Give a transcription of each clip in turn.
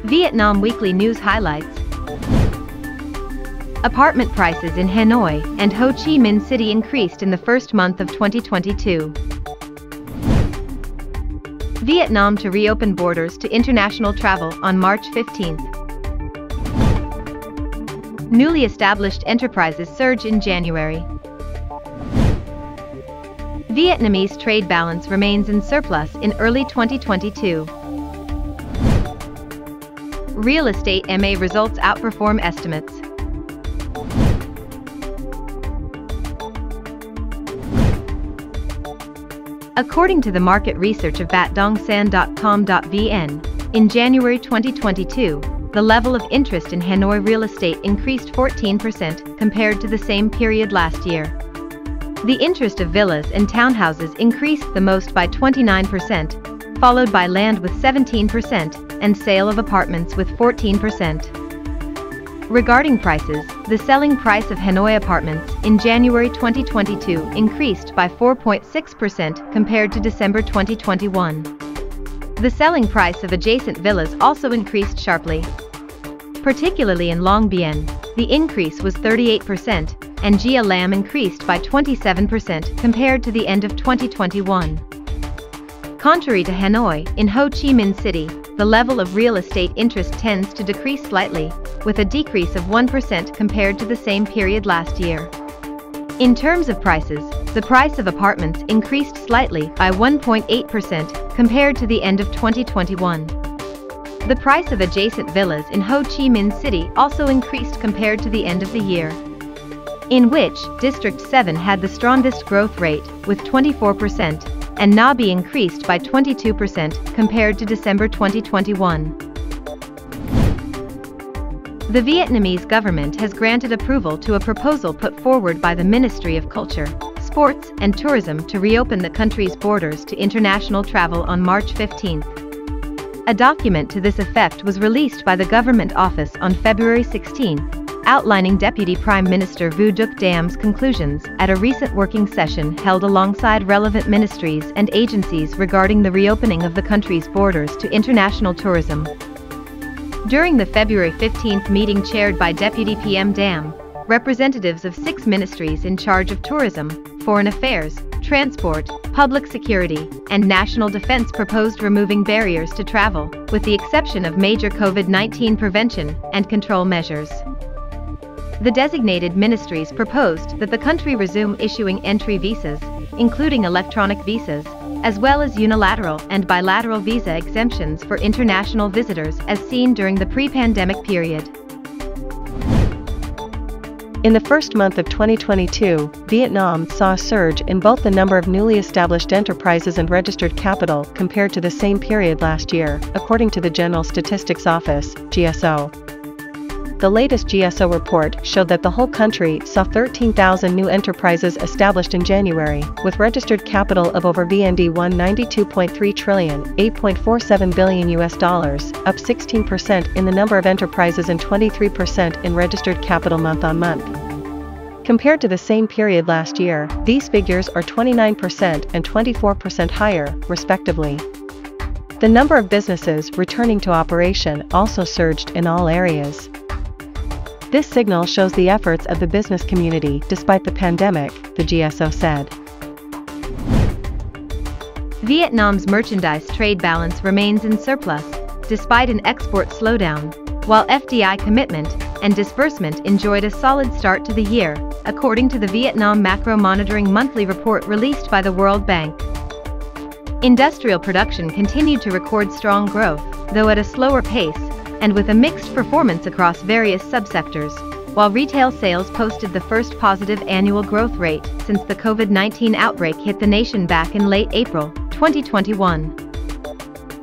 Vietnam Weekly News Highlights. Apartment prices in Hanoi and Ho Chi Minh City increased in the first month of 2022. Vietnam to reopen borders to international travel on March 15th. Newly established enterprises surge in January. Vietnamese trade balance remains in surplus in early 2022. Real estate MA results outperform estimates. According to the market research of batdongsan.com.vn, in January 2022, the level of interest in Hanoi real estate increased 14% compared to the same period last year. The interest of villas and townhouses increased the most by 29%, followed by land with 17% and sale of apartments with 14%. Regarding prices, the selling price of Hanoi apartments in January 2022 increased by 4.6% compared to December 2021. The selling price of adjacent villas also increased sharply. Particularly in Long Bien, the increase was 38%, and Gia Lam increased by 27% compared to the end of 2021. Contrary to Hanoi, in Ho Chi Minh City, the level of real estate interest tends to decrease slightly, with a decrease of 1% compared to the same period last year. In terms of prices, the price of apartments increased slightly by 1.8% compared to the end of 2021. The price of adjacent villas in Ho Chi Minh City also increased compared to the end of the year, in which District 7 had the strongest growth rate, with 24%, and Nha Be increased by 22% compared to December 2021. The Vietnamese government has granted approval to a proposal put forward by the Ministry of Culture, Sports and Tourism to reopen the country's borders to international travel on March 15th. A document to this effect was released by the Government Office on February 16, outlining Deputy Prime Minister Vu Duc Dam's conclusions at a recent working session held alongside relevant ministries and agencies regarding the reopening of the country's borders to international tourism. During the February 15 meeting chaired by Deputy PM Dam, representatives of 6 ministries in charge of tourism, foreign affairs, transport, public security, and national defense proposed removing barriers to travel, with the exception of major COVID-19 prevention and control measures. The designated ministries proposed that the country resume issuing entry visas, including electronic visas, as well as unilateral and bilateral visa exemptions for international visitors as seen during the pre-pandemic period. In the first month of 2022, Vietnam saw a surge in both the number of newly established enterprises and registered capital compared to the same period last year, according to the General Statistics Office, GSO. The latest GSO report showed that the whole country saw 13,000 new enterprises established in January, with registered capital of over VND 192.3 trillion, $8.47 billion, up 16% in the number of enterprises and 23% in registered capital month-on-month. Compared to the same period last year, these figures are 29% and 24% higher, respectively. The number of businesses returning to operation also surged in all areas. This signal shows the efforts of the business community despite the pandemic, the GSO said. Vietnam's merchandise trade balance remains in surplus, despite an export slowdown, while FDI commitment and disbursement enjoyed a solid start to the year, according to the Vietnam Macro Monitoring Monthly Report released by the World Bank. Industrial production continued to record strong growth, though at a slower pace, and with a mixed performance across various subsectors, while retail sales posted the first positive annual growth rate since the COVID-19 outbreak hit the nation back in late April 2021.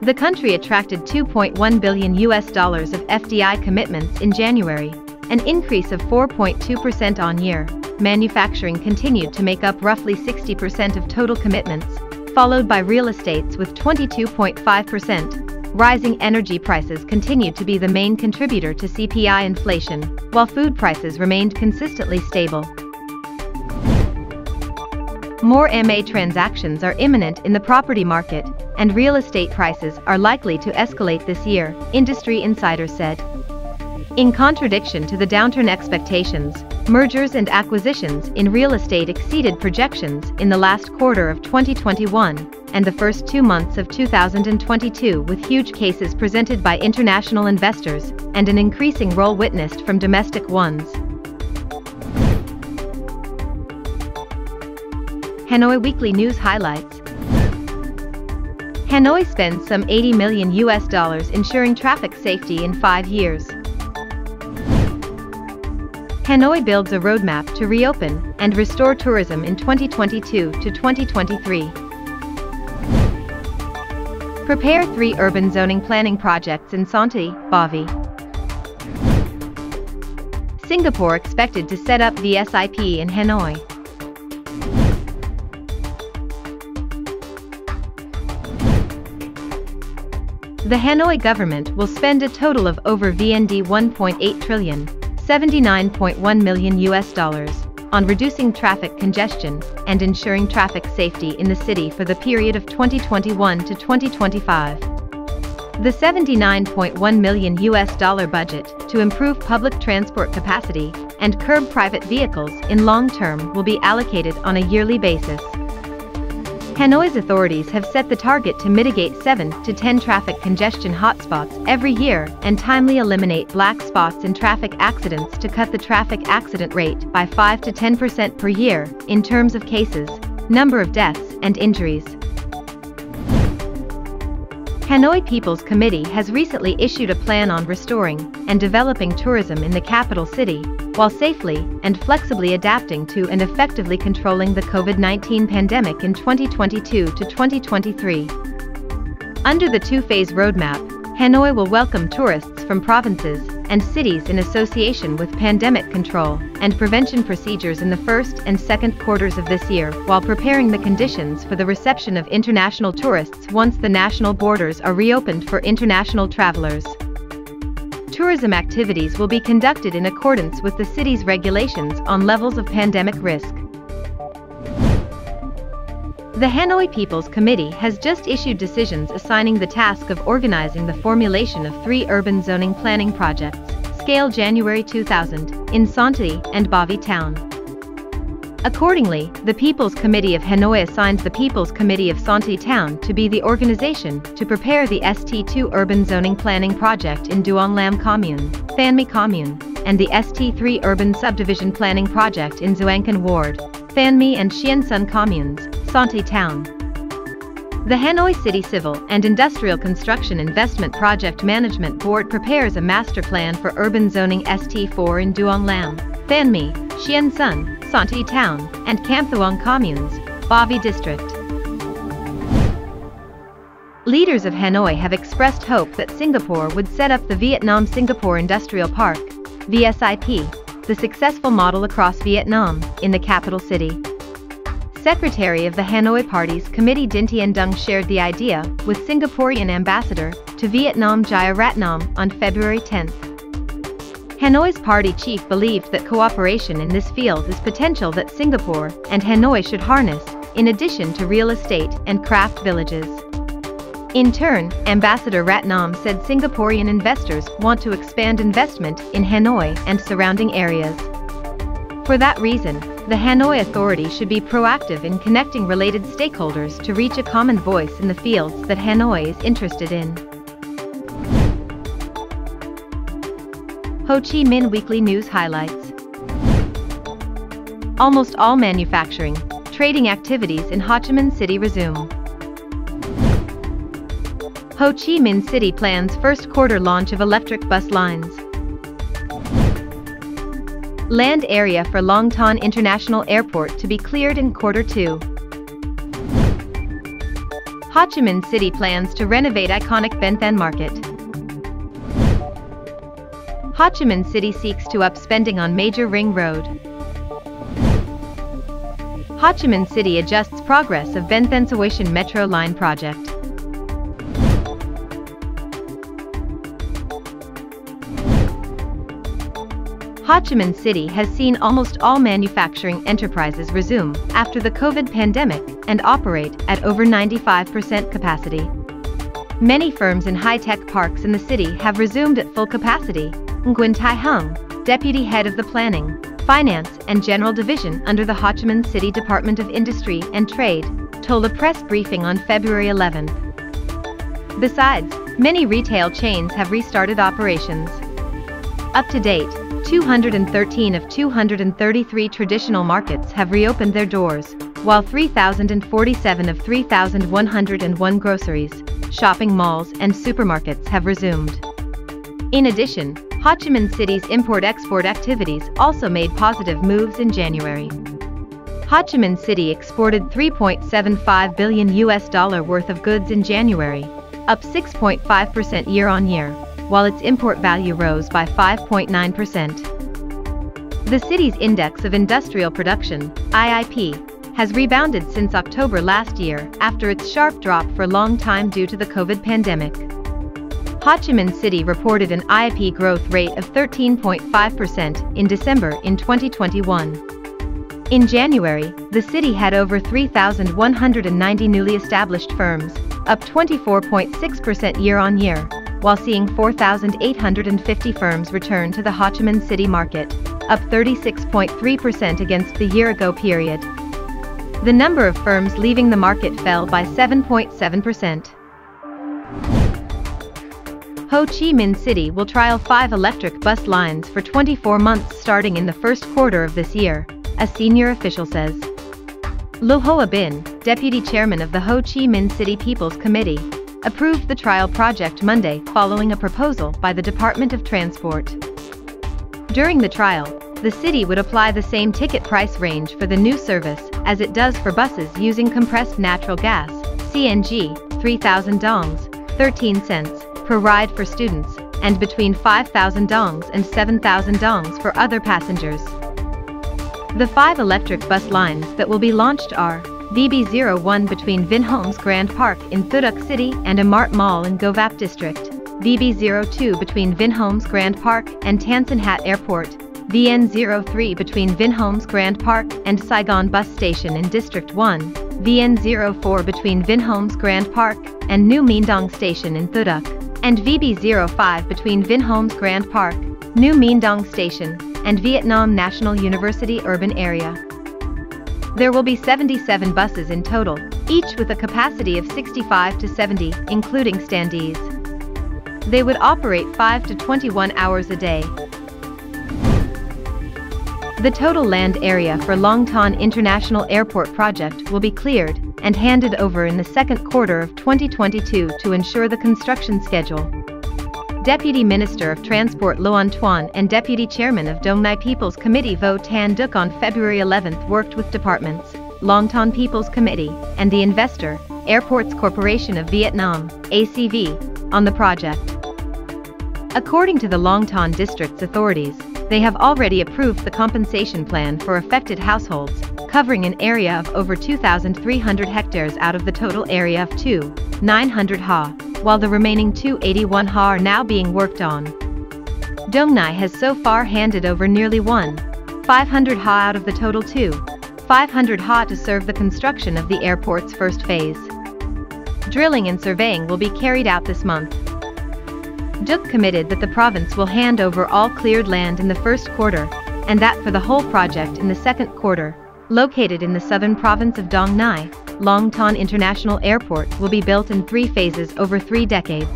The country attracted $2.1 billion of FDI commitments in January, an increase of 4.2% on year. Manufacturing continued to make up roughly 60% of total commitments, followed by real estates with 22.5%. Rising energy prices continued to be the main contributor to CPI inflation, while food prices remained consistently stable. More MA transactions are imminent in the property market, and real estate prices are likely to escalate this year, industry insiders said. In contradiction to the downturn expectations, mergers and acquisitions in real estate exceeded projections in the last quarter of 2021 and the first 2 months of 2022, with huge cases presented by international investors and an increasing role witnessed from domestic ones. Hanoi Weekly News Highlights. Hanoi spends some $80 million ensuring traffic safety in 5 years. Hanoi builds a roadmap to reopen and restore tourism in 2022 to 2023. Prepare 3 urban zoning planning projects in Son Tay, Bavi. Singapore expected to set up VSIP in Hanoi. The Hanoi government will spend a total of over VND 1.8 trillion, $79.1 million on reducing traffic congestion and ensuring traffic safety in the city for the period of 2021 to 2025. The $79.1 million budget to improve public transport capacity and curb private vehicles in long term will be allocated on a yearly basis. Hanoi's authorities have set the target to mitigate 7 to 10 traffic congestion hotspots every year and timely eliminate black spots in traffic accidents to cut the traffic accident rate by 5 to 10% per year in terms of cases, number of deaths, and injuries. Hanoi People's Committee has recently issued a plan on restoring and developing tourism in the capital city, while safely and flexibly adapting to and effectively controlling the COVID-19 pandemic in 2022 to 2023. Under the 2-phase roadmap, Hanoi will welcome tourists from provinces and cities in association with pandemic control and prevention procedures in the first and second quarters of this year, while preparing the conditions for the reception of international tourists once the national borders are reopened for international travelers. Tourism activities will be conducted in accordance with the city's regulations on levels of pandemic risk. The Hanoi People's Committee has just issued decisions assigning the task of organizing the formulation of 3 urban zoning planning projects, scale January 2000, in Son Tay and Bavi Town. Accordingly, the People's Committee of Hanoi assigned the People's Committee of Son Tay Town to be the organization to prepare the ST2 urban zoning planning project in Duong Lam Commune, Phan My Commune, and the ST3 urban subdivision planning project in Duangkan Ward, Phan My and Chien Sun communes, Son Tay Town. The Hanoi City Civil and Industrial Construction Investment Project Management Board prepares a master plan for urban zoning ST4 in Duong Lam, Phan My, Chien Sun, Son Tay Town, and Camp Thuong communes, Bavi District. Leaders of Hanoi have expressed hope that Singapore would set up the Vietnam-Singapore Industrial Park, VSIP, the successful model across Vietnam, in the capital city. Secretary of the Hanoi Party's Committee Din Tien Dung shared the idea with Singaporean ambassador to Vietnam Jaya Ratnam on February 10. Hanoi's party chief believed that cooperation in this field is potential that Singapore and Hanoi should harness, in addition to real estate and craft villages. In turn, Ambassador Ratnam said Singaporean investors want to expand investment in Hanoi and surrounding areas. For that reason, the Hanoi Authority should be proactive in connecting related stakeholders to reach a common voice in the fields that Hanoi is interested in. Ho Chi Minh Weekly News Highlights. Almost all manufacturing, trading activities in Hochiminh City resume. Ho Chi Minh City plans first quarter launch of electric bus lines. Land area for Long Ton International Airport to be cleared in quarter 2. Hochiminh City plans to renovate iconic Ben Thanh Market. Hochiminh City seeks to up spending on major ring road. Hochiminh City adjusts progress of Ben Thanh-Suoi Metro Line project. Hochiminh City has seen almost all manufacturing enterprises resume after the COVID pandemic and operate at over 95% capacity. Many firms in high-tech parks in the city have resumed at full capacity. Nguyen Tai Hung, deputy head of the Planning, Finance and General Division under the Hochiminh City Department of Industry and Trade, told a press briefing on February 11. Besides, many retail chains have restarted operations. Up to date, 213 of 233 traditional markets have reopened their doors, while 3,047 of 3,101 groceries, shopping malls and supermarkets have resumed. In addition, Hochiminh City's import-export activities also made positive moves in January. Hochiminh City exported $3.75 billion worth of goods in January, up 6.5% year-on-year, while its import value rose by 5.9%. The city's Index of Industrial Production, IIP, has rebounded since October last year after its sharp drop for a long time due to the COVID pandemic. Hochiminh City reported an IIP growth rate of 13.5% in December in 2021. In January, the city had over 3,190 newly established firms, up 24.6% year-on-year, while seeing 4,850 firms return to the Hochiminh City market, up 36.3% against the year-ago period. The number of firms leaving the market fell by 7.7%. Ho Chi Minh City will trial 5 electric bus lines for 24 months starting in the first quarter of this year, a senior official says. Lo Hoa Bin, deputy chairman of the Ho Chi Minh City People's Committee, approved the trial project Monday following a proposal by the Department of Transport. During the trial, the city would apply the same ticket price range for the new service as it does for buses using compressed natural gas, CNG, 3,000 dongs, 13 cents, per ride for students, and between 5,000 dongs and 7,000 dongs for other passengers. The 5 electric bus lines that will be launched are VB01 between Vinhomes Grand Park in Thu Duc City and Amart Mall in Govap District, VB02 between Vinhomes Grand Park and Tan Son Nhat Airport, VN03 between Vinhomes Grand Park and Saigon Bus Station in District 1, VN04 between Vinhomes Grand Park and New Minh Dong Station in Thu Duc, and VB05 between Vinhomes Grand Park, New Minh Dong Station, and Vietnam National University urban area. There will be 77 buses in total, each with a capacity of 65 to 70, including standees. They would operate 5 to 21 hours a day. The total land area for Long Ton International Airport project will be cleared and handed over in the second quarter of 2022 to ensure the construction schedule. Deputy Minister of Transport Loan Tuan and Deputy Chairman of Dong Nai People's Committee Vo Tan Duc on February 11 worked with departments, Long Ton People's Committee, and the investor, Airports Corporation of Vietnam, ACV, on the project. According to the Long Ton District's authorities, they have already approved the compensation plan for affected households, covering an area of over 2,300 hectares out of the total area of 2,900 ha, while the remaining 281 ha are now being worked on. Dong Nai has so far handed over nearly 1,500 ha out of the total 2,500 ha to serve the construction of the airport's first phase. Drilling and surveying will be carried out this month. Duc committed that the province will hand over all cleared land in the first quarter, and that for the whole project in the second quarter, located in the southern province of Dong Nai, Long Ton International Airport will be built in 3 phases over 3 decades.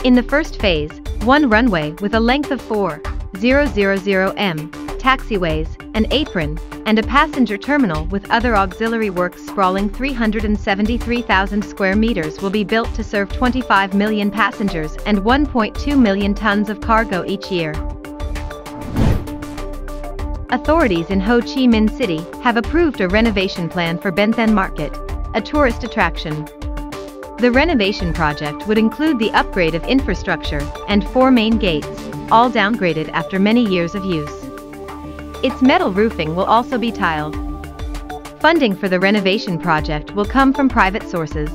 In the first phase, 1 runway with a length of 4,000 m, taxiways, an apron, and a passenger terminal with other auxiliary works sprawling 373,000 square meters will be built to serve 25 million passengers and 1.2 million tons of cargo each year. Authorities in Ho Chi Minh City have approved a renovation plan for Ben Thanh Market, a tourist attraction. The renovation project would include the upgrade of infrastructure and 4 main gates, all downgraded after many years of use. Its metal roofing will also be tiled. Funding for the renovation project will come from private sources.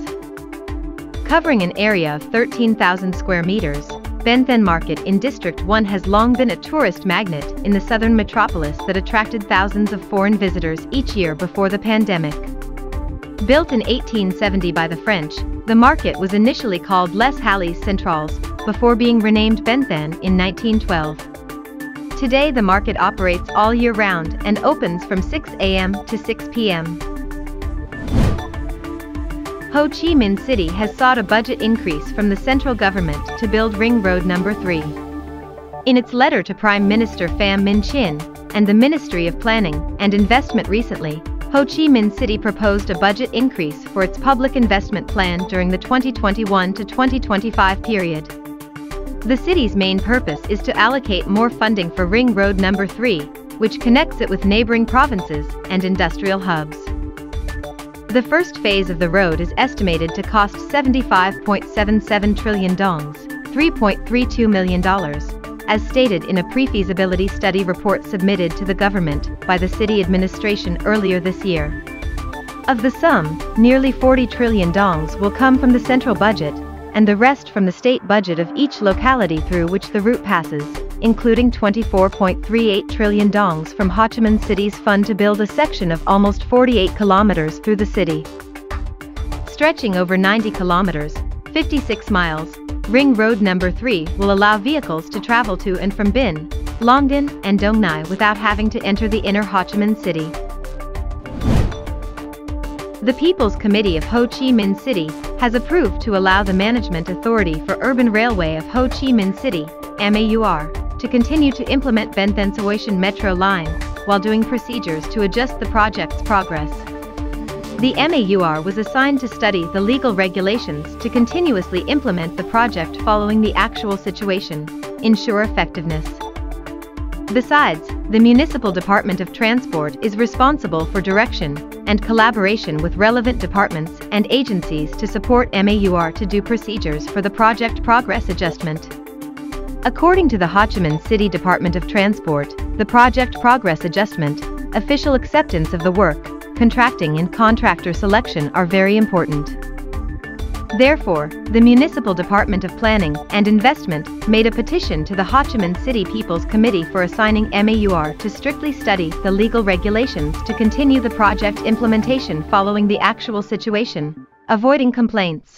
Covering an area of 13,000 square meters, Ben Thanh Market in District 1 has long been a tourist magnet in the southern metropolis that attracted thousands of foreign visitors each year before the pandemic. Built in 1870 by the French, the market was initially called Les Halles Centrales, before being renamed Ben Thanh in 1912. Today the market operates all year round and opens from 6 a.m. to 6 p.m. Hochiminh City has sought a budget increase from the central government to build Ring Road No. 3. In its letter to Prime Minister Pham Minh Chinh and the Ministry of Planning and Investment recently, Hochiminh City proposed a budget increase for its public investment plan during the 2021 to 2025 period. The city's main purpose is to allocate more funding for Ring Road No. 3, which connects it with neighboring provinces and industrial hubs. The first phase of the road is estimated to cost 75.77 trillion dongs, $3.32 million, as stated in a pre-feasibility study report submitted to the government by the city administration earlier this year. Of the sum, nearly 40 trillion dongs will come from the central budget, and the rest from the state budget of each locality through which the route passes, including 24.38 trillion dongs from Hochiminh City's fund to build a section of almost 48 kilometers through the city. Stretching over 90 kilometers, 56 miles, Ring Road No. 3 will allow vehicles to travel to and from Binh, Long Dinh and Dong Nai without having to enter the inner Hochiminh City. The People's Committee of Ho Chi Minh City has approved to allow the Management Authority for Urban Railway of Ho Chi Minh City, MAUR, to continue to implement Ben Thanh-Suoi Metro Line, while doing procedures to adjust the project's progress. The MAUR was assigned to study the legal regulations to continuously implement the project following the actual situation, ensure effectiveness. Besides, the Municipal Department of Transport is responsible for direction and collaboration with relevant departments and agencies to support MAUR to do procedures for the project progress adjustment. According to the Hochiminh City Department of Transport, the project progress adjustment, official acceptance of the work, contracting and contractor selection are very important. Therefore, the Municipal Department of Planning and Investment made a petition to the Hochiminh City People's Committee for assigning MAUR to strictly study the legal regulations to continue the project implementation following the actual situation, avoiding complaints.